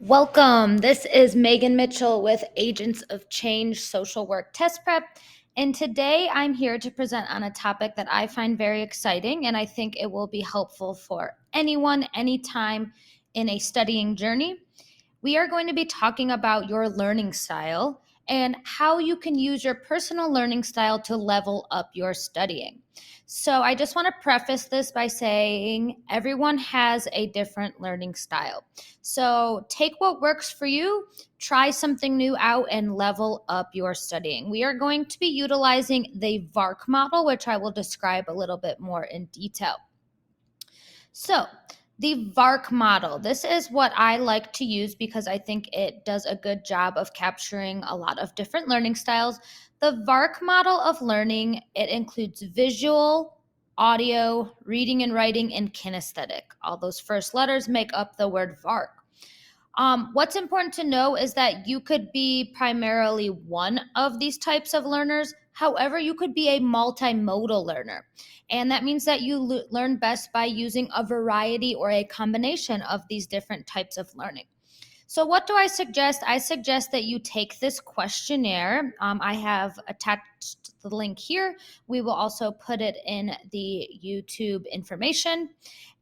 Welcome. This is Megan Mitchell with Agents of Change Social Work Test Prep. And today I'm here to present on a topic that I find very exciting, and I think it will be helpful for anyone, anytime in a studying journey. We are going to be talking about your learning style and how you can use your personal learning style to level up your studying. So, I just want to preface this by saying everyone has a different learning style. So, take what works for you, try something new out, and level up your studying. We are going to be utilizing the Vark model, which I will describe a little bit more in detail. So, the Vark model, this is what I like to use because I think it does a good job of capturing a lot of different learning styles. The Vark model of learning, it includes visual, audio, reading and writing, and kinesthetic. All those first letters make up the word Vark. What's important to know is that you could be primarily one of these types of learners. However, you could be a multimodal learner. And that means that you learn best by using a variety or a combination of these different types of learning. So, what do I suggest? I suggest that you take this questionnaire. I have attached the link here. We will also put it in the YouTube information.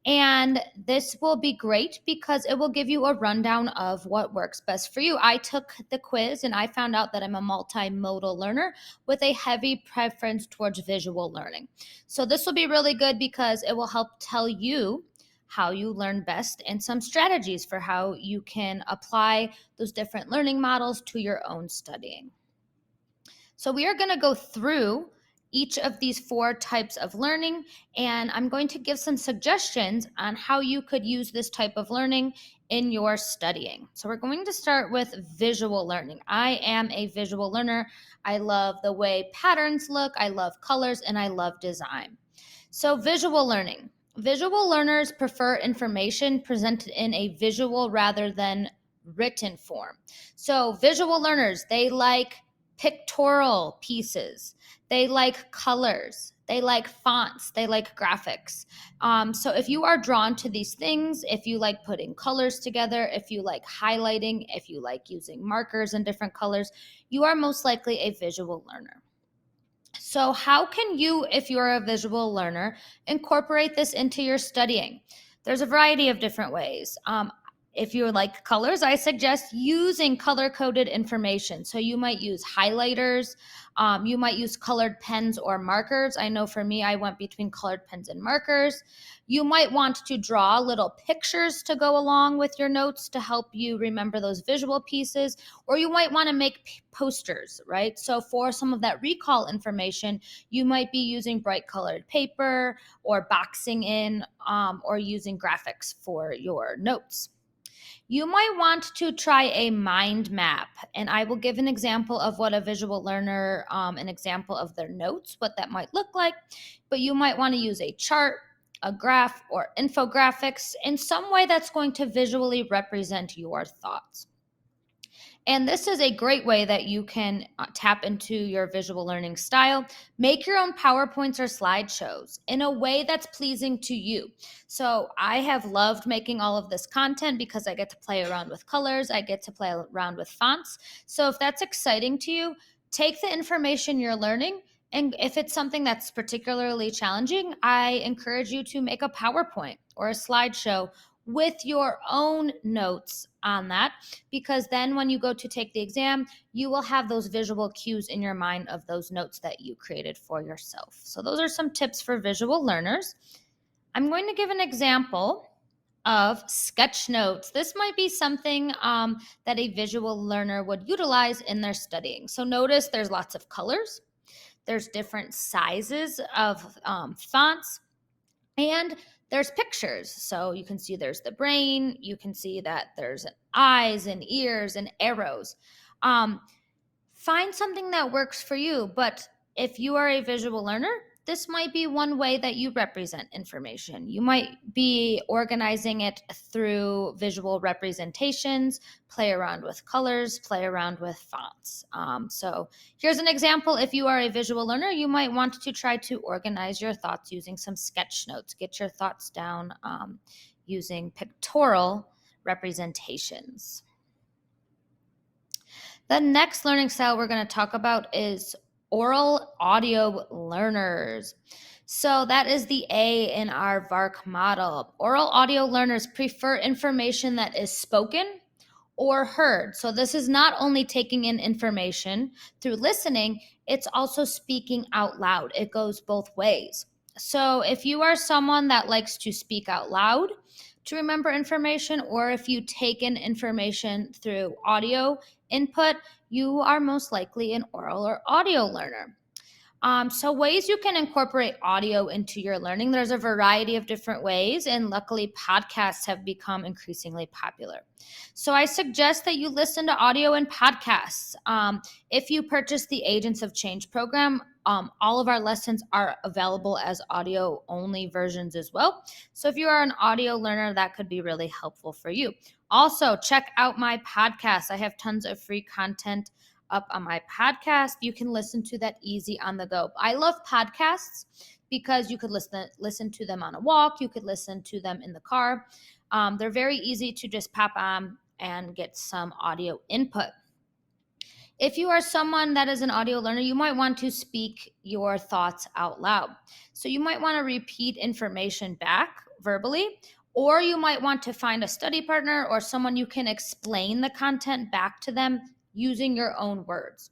And this will be great because it will give you a rundown of what works best for you. I took the quiz and I found out that I'm a multimodal learner with a heavy preference towards visual learning. So, this will be really good because it will help tell you how you learn best and some strategies for how you can apply those different learning models to your own studying. So we are going to go through each of these four types of learning, and I'm going to give some suggestions on how you could use this type of learning in your studying. So we're going to start with visual learning. I am a visual learner. I love the way patterns look, I love colors, and I love design. So visual learning. Visual learners prefer information presented in a visual rather than written form. So visual learners, they like pictorial pieces. They like colors. They like fonts. They like graphics. So if you are drawn to these things, if you like putting colors together, if you like highlighting, if you like using markers in different colors, you are most likely a visual learner. So, how can you, if you're a visual learner, incorporate this into your studying? There's a variety of different ways. If you like colors, I suggest using color coded information. So you might use highlighters, you might use colored pens or markers. I know for me, I went between colored pens and markers. You might want to draw little pictures to go along with your notes to help you remember those visual pieces, or you might want to make posters, right? So for some of that recall information, you might be using bright colored paper or boxing in or using graphics for your notes. You might want to try a mind map, and I will give an example of what a visual learner, an example of their notes, what that might look like. But you might want to use a chart, a graph, or infographics in some way that's going to visually represent your thoughts. And this is a great way that you can tap into your visual learning style. Make your own PowerPoints or slideshows in a way that's pleasing to you. So I have loved making all of this content because I get to play around with colors, I get to play around with fonts. So if that's exciting to you, take the information you're learning. And if it's something that's particularly challenging, I encourage you to make a PowerPoint or a slideshow with your own notes on that, because then when you go to take the exam, you will have those visual cues in your mind of those notes that you created for yourself. So those are some tips for visual learners. I'm going to give an example of sketch notes. This might be something that a visual learner would utilize in their studying. So notice there's lots of colors, there's different sizes of fonts, and there's pictures. So you can see there's the brain, you can see that there's eyes and ears and arrows. Find something that works for you. But if you are a visual learner, this might be one way that you represent information. You might be organizing it through visual representations, play around with colors, play around with fonts. So here's an example. If you are a visual learner, you might want to try to organize your thoughts using some sketch notes. Get your thoughts down using pictorial representations. The next learning style we're going to talk about is oral audio learners. So that is the A in our Vark model. Oral audio learners prefer information that is spoken or heard. So this is not only taking in information through listening, it's also speaking out loud. It goes both ways. So if you are someone that likes to speak out loud to remember information, or if you take in information through audio input, you are most likely an oral or audio learner. So ways you can incorporate audio into your learning, there's a variety of different ways, and luckily podcasts have become increasingly popular. So I suggest that you listen to audio and podcasts. If you purchase the Agents of Change program, all of our lessons are available as audio only versions as well. So if you are an audio learner, that could be really helpful for you. Also, check out my podcast. I have tons of free content up on my podcast. You can listen to that easy on the go. I love podcasts because you could listen to them on a walk. You could listen to them in the car. They're very easy to just pop on and get some audio input. If you are someone that is an audio learner, you might want to speak your thoughts out loud. So you might want to repeat information back verbally, or you might want to find a study partner or someone you can explain the content back to them using your own words.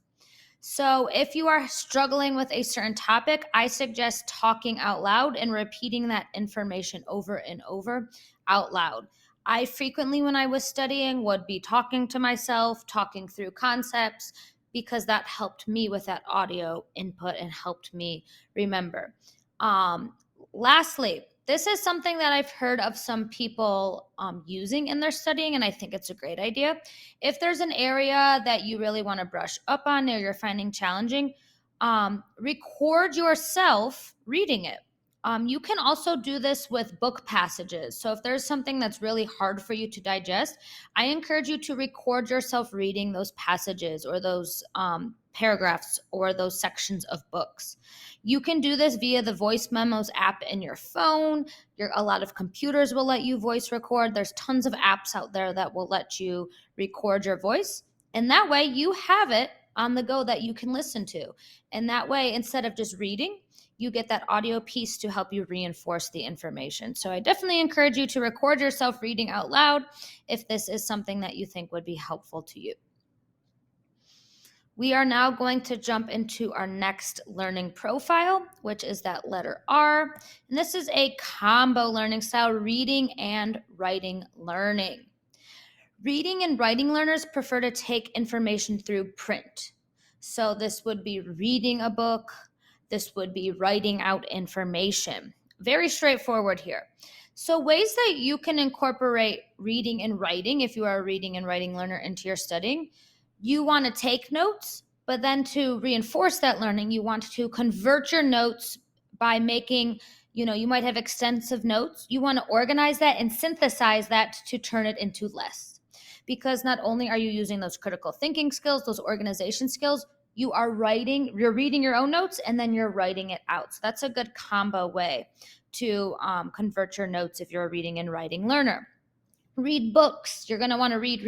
So if you are struggling with a certain topic, I suggest talking out loud and repeating that information over and over out loud. I frequently, when I was studying, would be talking to myself, talking through concepts, because that helped me with that audio input and helped me remember. Lastly, this is something that I've heard of some people using in their studying, and I think it's a great idea. If there's an area that you really want to brush up on or you're finding challenging, record yourself reading it. You can also do this with book passages. So if there's something that's really hard for you to digest, I encourage you to record yourself reading those passages or those paragraphs or those sections of books. You can do this via the Voice Memos app in your phone. A lot of computers will let you voice record. There's tons of apps out there that will let you record your voice. And that way you have it on the go that you can listen to. And that way, instead of just reading, you get that audio piece to help you reinforce the information. So I definitely encourage you to record yourself reading out loud if this is something that you think would be helpful to you. We are now going to jump into our next learning profile, which is that letter R. And this is a combo learning style, reading and writing learning. Reading and writing learners prefer to take information through print. So this would be reading a book. This would be writing out information. Very straightforward here. So ways that you can incorporate reading and writing, if you are a reading and writing learner, into your studying, you want to take notes, but then to reinforce that learning, you want to convert your notes by making, you might have extensive notes. You want to organize that and synthesize that to turn it into less. Because not only are you using those critical thinking skills, those organization skills, you're reading your own notes, and then you're writing it out. So that's a good combo way to convert your notes if you're a reading and writing learner. Read books. You're going to want to read.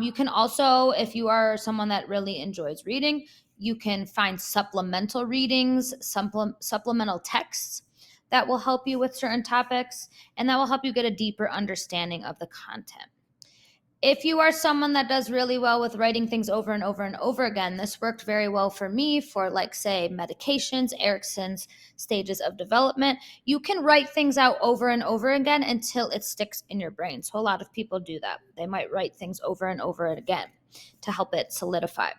You can also, if you are someone that really enjoys reading, you can find supplemental readings, supplemental texts that will help you with certain topics, and that will help you get a deeper understanding of the content. If you are someone that does really well with writing things over and over and over again, this worked very well for me for, like, say, medications, Erickson's stages of development. You can write things out over and over again until it sticks in your brain. So a lot of people do that. They might write things over and over again to help it solidify.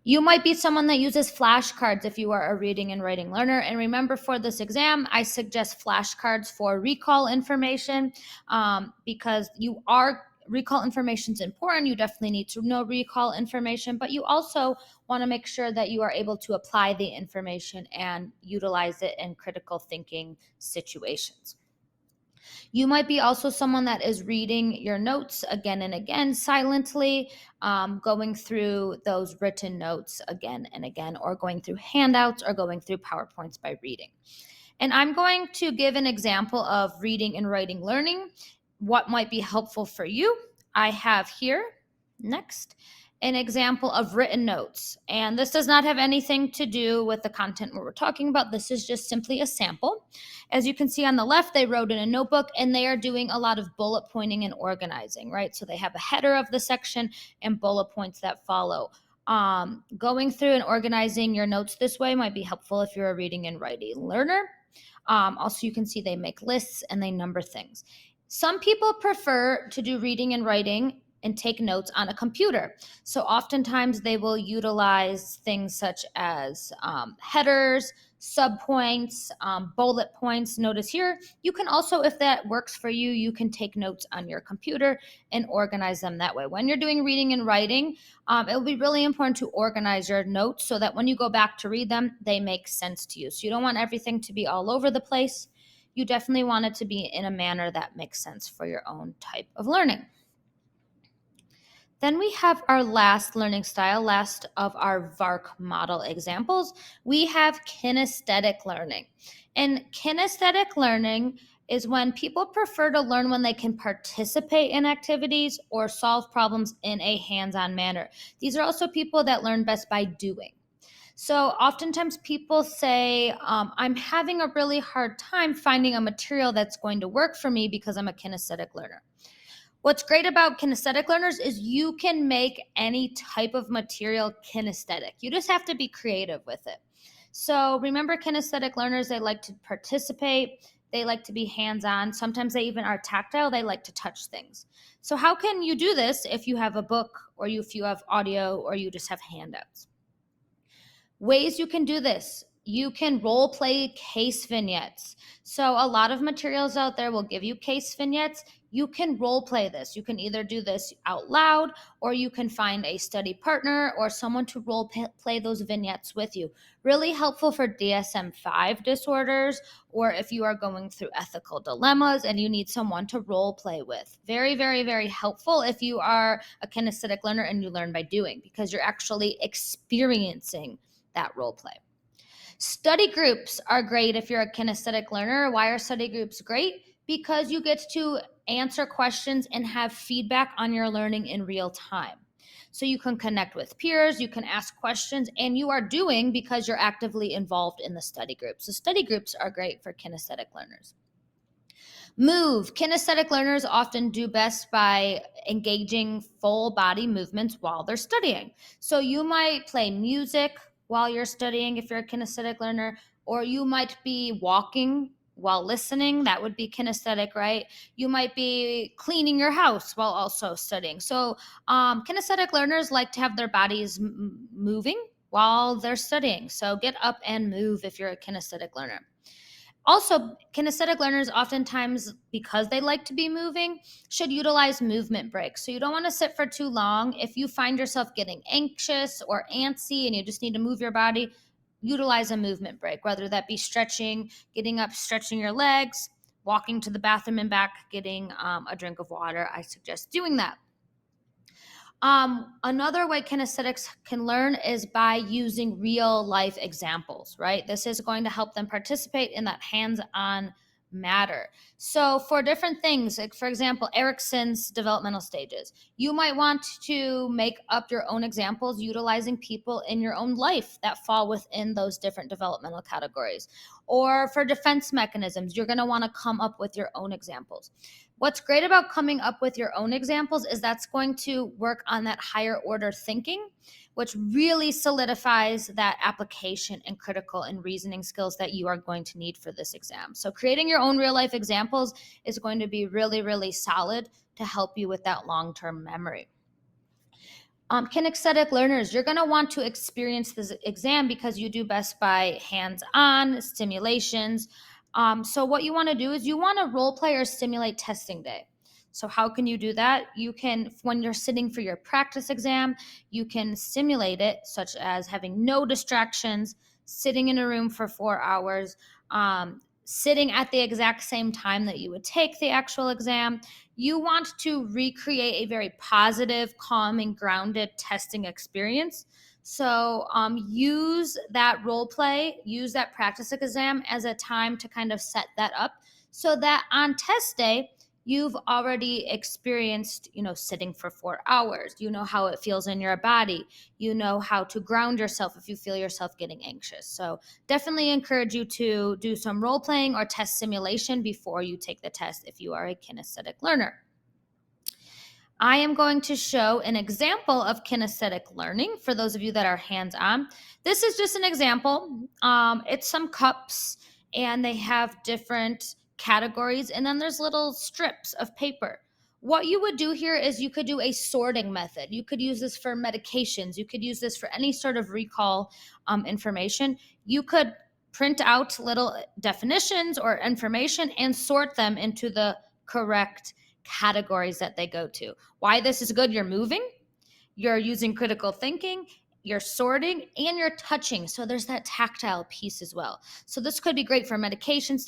You might be someone that uses flashcards if you are a reading and writing learner. And remember, for this exam, I suggest flashcards for recall information because recall information is important. You definitely need to know recall information, but you also want to make sure that you are able to apply the information and utilize it in critical thinking situations. You might be also someone that is reading your notes again and again silently, going through those written notes again and again, or going through handouts or going through PowerPoints by reading. And I'm going to give an example of reading and writing learning, what might be helpful for you. I have here next an example of written notes. And this does not have anything to do with the content we're talking about. This is just simply a sample. As you can see on the left, they wrote in a notebook and they are doing a lot of bullet pointing and organizing, right? So they have a header of the section and bullet points that follow. Going through and organizing your notes this way might be helpful if you're a reading and writing learner. Also, you can see they make lists and they number things. Some people prefer to do reading and writing and take notes on a computer. So oftentimes they will utilize things such as headers, subpoints, bullet points. Notice here, you can also, if that works for you, you can take notes on your computer and organize them that way. When you're doing reading and writing, it will be really important to organize your notes so that when you go back to read them, they make sense to you. So you don't want everything to be all over the place. You definitely want it to be in a manner that makes sense for your own type of learning. Then we have our last learning style, last of our Vark model examples. We have kinesthetic learning. And kinesthetic learning is when people prefer to learn when they can participate in activities or solve problems in a hands-on manner. These are also people that learn best by doing. So oftentimes people say, I'm having a really hard time finding a material that's going to work for me because I'm a kinesthetic learner. What's great about kinesthetic learners is you can make any type of material kinesthetic. You just have to be creative with it. So remember, kinesthetic learners, they like to participate. They like to be hands-on. Sometimes they even are tactile. They like to touch things. So how can you do this if you have a book or if you have audio or you just have handouts? Ways you can do this. You can role play case vignettes. So a lot of materials out there will give you case vignettes. You can role play this. You can either do this out loud or you can find a study partner or someone to role play those vignettes with you. Really helpful for DSM-5 disorders or if you are going through ethical dilemmas and you need someone to role play with. Very, very, very helpful if you are a kinesthetic learner and you learn by doing because you're actually experiencing that role play. Study groups are great if you're a kinesthetic learner. Why are study groups great? Because you get to answer questions and have feedback on your learning in real time. So you can connect with peers, you can ask questions, and you are doing because you're actively involved in the study group. So study groups are great for kinesthetic learners. Move. Kinesthetic learners often do best by engaging full body movements while they're studying. So you might play music while you're studying if you're a kinesthetic learner, or you might be walking while listening. That would be kinesthetic, right? You might be cleaning your house while also studying. So kinesthetic learners like to have their bodies moving while they're studying. So get up and move if you're a kinesthetic learner. Also, kinesthetic learners oftentimes, because they like to be moving, should utilize movement breaks. So you don't want to sit for too long. If you find yourself getting anxious or antsy and you just need to move your body, utilize a movement break, whether that be stretching, getting up, stretching your legs, walking to the bathroom and back, getting a drink of water. I suggest doing that. Another way kinesthetics can learn is by using real life examples, right? This is going to help them participate in that hands-on matter. So for different things, like for example, Erickson's developmental stages, you might want to make up your own examples utilizing people in your own life that fall within those different developmental categories. Or for defense mechanisms, you're going to want to come up with your own examples. What's great about coming up with your own examples is that's going to work on that higher order thinking, which really solidifies that application and critical and reasoning skills that you are going to need for this exam. So creating your own real life examples is going to be really, really solid to help you with that long-term memory. Kinesthetic learners, you're going to want to experience this exam because you do best by hands-on stimulations. So what you want to do is you want to role play or simulate testing day. So how can you do that? You can, when you're sitting for your practice exam, you can simulate it, such as having no distractions, sitting in a room for 4 hours, sitting at the exact same time that you would take the actual exam. You want to recreate a very positive, calming, grounded testing experience. So use that role play, use that practice exam as a time to kind of set that up so that on test day, You've already experienced, sitting for 4 hours. You know how it feels in your body. You know how to ground yourself if you feel yourself getting anxious. So definitely encourage you to do some role playing or test simulation before you take the test if you are a kinesthetic learner. I am going to show an example of kinesthetic learning for those of you that are hands-on. This is just an example. It's some cups and they have different categories, and then there's little strips of paper. What you would do here is you could do a sorting method. You could use this for medications. You could use this for any sort of recall information. You could print out little definitions or information and sort them into the correct categories that they go to. Why this is good: you're moving, you're using critical thinking, you're sorting, and you're touching. So there's that tactile piece as well. So this could be great for medications,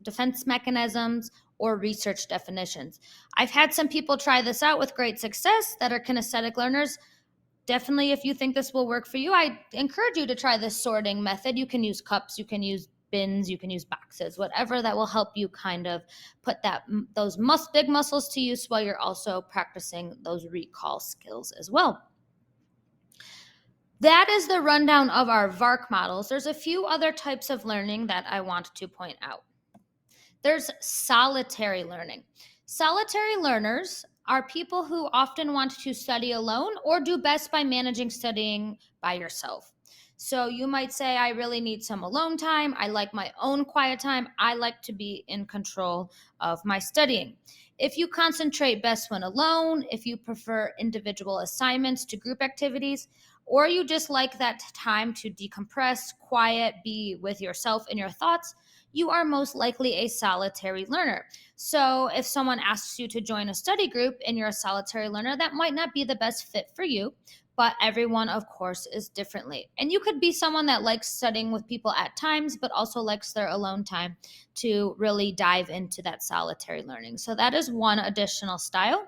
defense mechanisms, or research definitions. I've had some people try this out with great success that are kinesthetic learners. Definitely, if you think this will work for you, I encourage you to try this sorting method. You can use cups, you can use bins, you can use boxes, whatever that will help you kind of put those big muscles to use while you're also practicing those recall skills as well. That is the rundown of our Vark models. There's a few other types of learning that I want to point out. There's solitary learning. Solitary learners are people who often want to study alone or do best by managing studying by yourself. So you might say, I really need some alone time. I like my own quiet time. I like to be in control of my studying. If you concentrate best when alone, if you prefer individual assignments to group activities, or you just like that time to decompress, quiet, be with yourself and your thoughts, you are most likely a solitary learner. So if someone asks you to join a study group and you're a solitary learner, that might not be the best fit for you, but everyone, of course, is differently. And you could be someone that likes studying with people at times, but also likes their alone time to really dive into that solitary learning. So that is one additional style.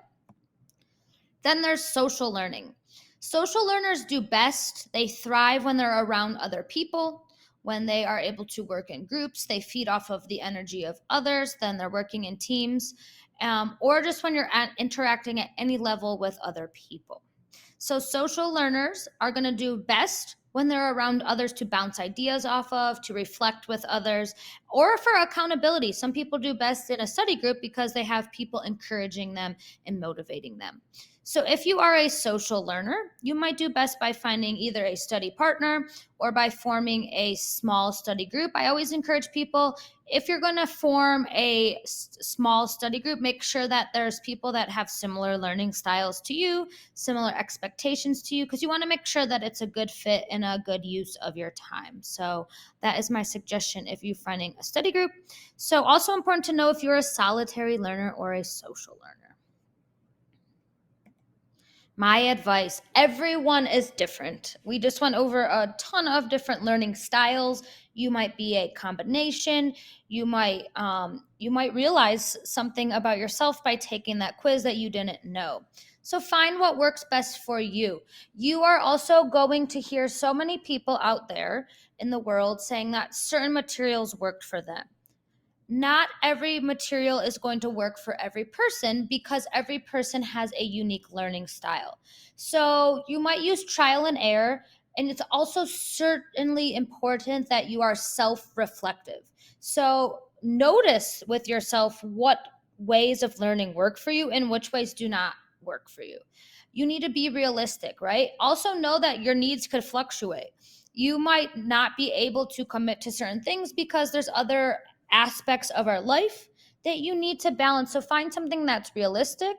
Then there's social learning. Social learners do best. They thrive when they're around other people, when they are able to work in groups. They feed off of the energy of others, then they're working in teams, or just when you're interacting at any level with other people. So social learners are going to do best when they're around others to bounce ideas off of, to reflect with others, or for accountability. Some people do best in a study group because they have people encouraging them and motivating them. So if you are a social learner, you might do best by finding either a study partner or by forming a small study group. I always encourage people, if you're going to form a small study group, make sure that there's people that have similar learning styles to you, similar expectations to you, because you want to make sure that it's a good fit and a good use of your time. So that is my suggestion if you're finding a study group. So also important to know if you're a solitary learner or a social learner. My advice: everyone is different. We just went over a ton of different learning styles. You might be a combination. You might realize something about yourself by taking that quiz that you didn't know. So find what works best for you. You are also going to hear so many people out there in the world saying that certain materials worked for them. Not every material is going to work for every person because every person has a unique learning style. So you might use trial and error, and it's also certainly important that you are self-reflective. So notice with yourself what ways of learning work for you and which ways do not work for you. You need to be realistic, right? Also know that your needs could fluctuate. You might not be able to commit to certain things because there's other aspects of our life that you need to balance. So find something that's realistic,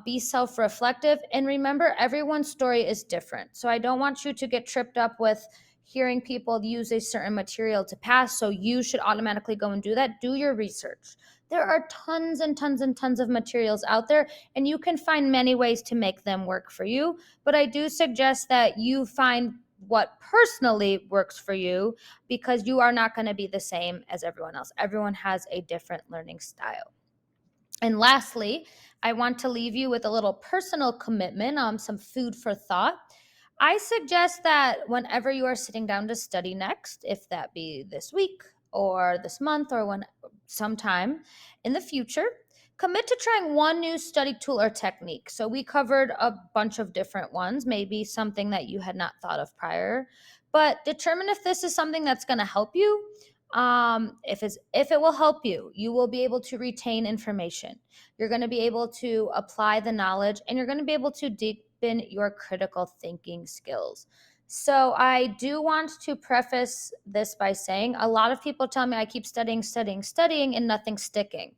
be self-reflective, and remember, everyone's story is different. So I don't want you to get tripped up with hearing people use a certain material to pass, so you should automatically go and do that. Do your research. There are tons and tons and tons of materials out there, and you can find many ways to make them work for you. But I do suggest that you find what personally works for you, because you are not going to be the same as everyone else. Everyone has a different learning style. And lastly, I want to leave you with a little personal commitment, some food for thought. I suggest that whenever you are sitting down to study next, if that be this week or this month or sometime in the future, Commit to trying one new study tool or technique. So we covered a bunch of different ones, maybe something that you had not thought of prior, but determine if this is something that's going to help you. If it will help you, you will be able to retain information. You're going to be able to apply the knowledge, and you're going to be able to deepen your critical thinking skills. So I do want to preface this by saying a lot of people tell me I keep studying, studying, studying, and nothing's sticking.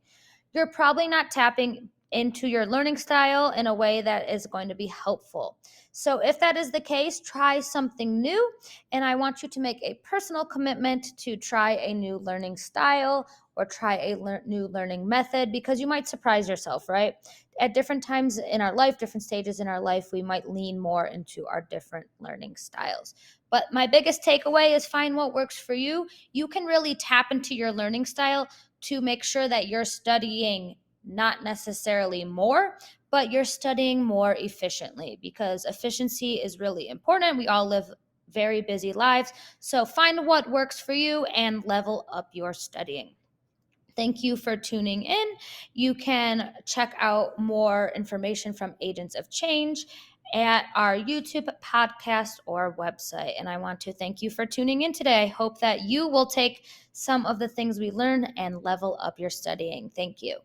You're probably not tapping into your learning style in a way that is going to be helpful. So if that is the case, try something new. And I want you to make a personal commitment to try a new learning style or try a new learning method, because you might surprise yourself, right? At different times in our life, different stages in our life, we might lean more into our different learning styles. But my biggest takeaway is find what works for you. You can really tap into your learning style to make sure that you're studying not necessarily more, but you're studying more efficiently, because efficiency is really important. We all live very busy lives. So find what works for you and level up your studying. Thank you for tuning in. You can check out more information from Agents of Change at our YouTube podcast or website. And I want to thank you for tuning in today. I hope that you will take some of the things we learned and level up your studying. Thank you.